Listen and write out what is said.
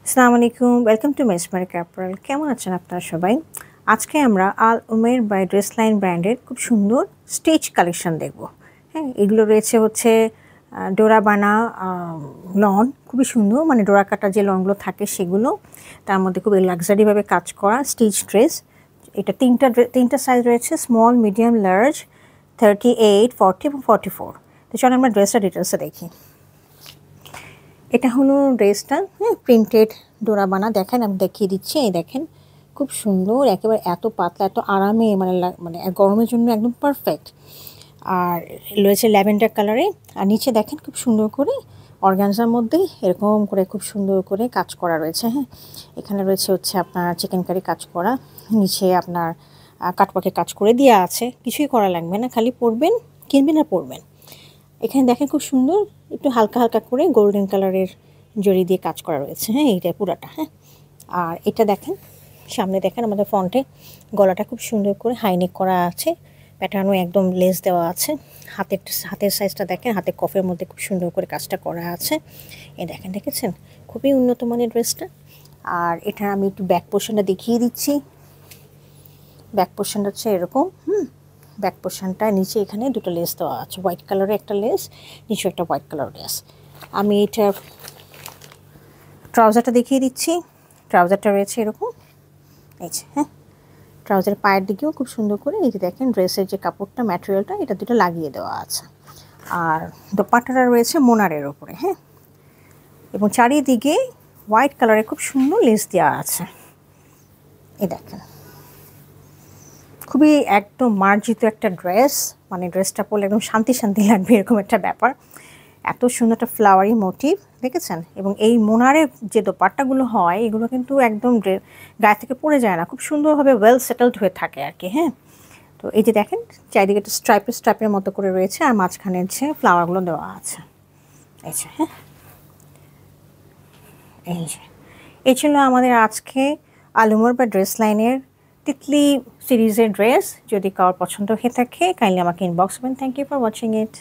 আসসালামু আলাইকুম, welcome to মেসমারিক apparel. কেমন আছেন আপনারা সবাই? আজকে আমরা আল উমের বাই ড্রেস লাইন ব্র্যান্ডের খুব সুন্দর স্টিচ কালেকশন দেখব। হ্যাঁ, এগুলো রয়েছে হচ্ছে ডোরা বানা লন, খুবই সুন্দর, মানে ডোরা কাটা যে লনগুলো থাকে সেগুলো, তার মধ্যে খুবই লাক্সারিভাবে কাজ করা স্টিচ ড্রেস। এটা তিনটা সাইজ রয়েছে, স্মল, মিডিয়াম, লার্জ, 38, 40 এবং 44। তো চলো আমরা ড্রেসটা ডিটেলসে দেখি। এটা হলো ড্রেসটা, প্রিন্টেড ডোরা বানা। দেখেন, আমি দেখিয়ে দিচ্ছি, এই দেখেন খুব সুন্দর, একেবারে এত পাতলা, এত আরামে, মানে গরমের জন্য একদম পারফেক্ট। আর রয়েছে ল্যাভেন্ডার কালারে। আর নিচে দেখেন খুব সুন্দর করে অর্গানজার মধ্যে এরকম করে খুব সুন্দর করে কাজ করা রয়েছে। হ্যাঁ, এখানে রয়েছে হচ্ছে আপনার চিকেন কারি কাজ করা, নিচে আপনার কাটওয়ার্কের কাজ করে দেওয়া আছে। কিছুই করা লাগবে না, খালি পরবেন, কিনবেন আর পরবেন। এখানে দেখেন খুব সুন্দর একটু হালকা হালকা করে গোল্ডেন কালারের জড়ি দিয়ে কাজ করা রয়েছে। হ্যাঁ, এইটা পুরাটা। হ্যাঁ, আর এটা দেখেন সামনে, দেখেন আমাদের ফ্রন্টে গলাটা খুব সুন্দর করে হাইনেক করা আছে, প্যাটার্নও একদম লেস দেওয়া আছে। হাতের সাইজটা দেখেন, হাতে কফের মধ্যে খুব সুন্দর করে কাজটা করা আছে। এই দেখেন, দেখেছেন খুবই উন্নত মানের ড্রেসটা। আর এটা আমি একটু ব্যাক পোর্শনটা দেখিয়ে দিচ্ছি। ব্যাক পোর্শনটা হচ্ছে এরকম। ব্যাক পোর্শনটা নিচে এখানে দুটো লেস দেওয়া আছে, হোয়াইট কালারের একটা লেস, নিচে একটা হোয়াইট কালার লেস। আমি এটা ট্রাউজারটা দেখিয়ে দিচ্ছি। ট্রাউজারটা রয়েছে এরকম, এই যে। হ্যাঁ, ট্রাউজারের পায়ের দিকেও খুব সুন্দর করে এই যে দেখেন ড্রেসের যে কাপড়টা, ম্যাটেরিয়ালটা, এটা দুটো লাগিয়ে দেওয়া আছে। আর দোপাট্টাটা রয়েছে মোনারের ওপরে। হ্যাঁ, এবং চারিদিকে হোয়াইট কালারের খুব সুন্দর লেস দেওয়া আছে। এই দেখেন, খুবই একদম মার্জিত একটা ড্রেস, মানে ড্রেসটা পরলে একদম শান্তি শান্তি লাগবে এরকম একটা ব্যাপার। এত সুন্দর একটা ফ্লাওয়ারি মোটিভ, দেখেছেন? এবং এই মোনারের যে দোপাট্টাগুলো হয় এগুলো কিন্তু একদম গায়ে থেকে পড়ে যায় না, খুব সুন্দরভাবে ওয়েল সেটেলড হয়ে থাকে আর কি। হ্যাঁ, তো এই যে দেখেন চারিদিকে একটা স্ট্রাইপের মতো করে রয়েছে, আর মাঝখানের যে ফ্লাওয়ারগুলো দেওয়া আছে, এই যে। হ্যাঁ, এই যে, এই ছিল আমাদের আজকে আলুমোর বা ড্রেস লাইনের তিতলি সিরিজের ড্রেস। যদি কারোর পছন্দ হয়ে থাকে কাইন্ডলি আমাকে ইনবক্স করবেন। Thank you for watching it.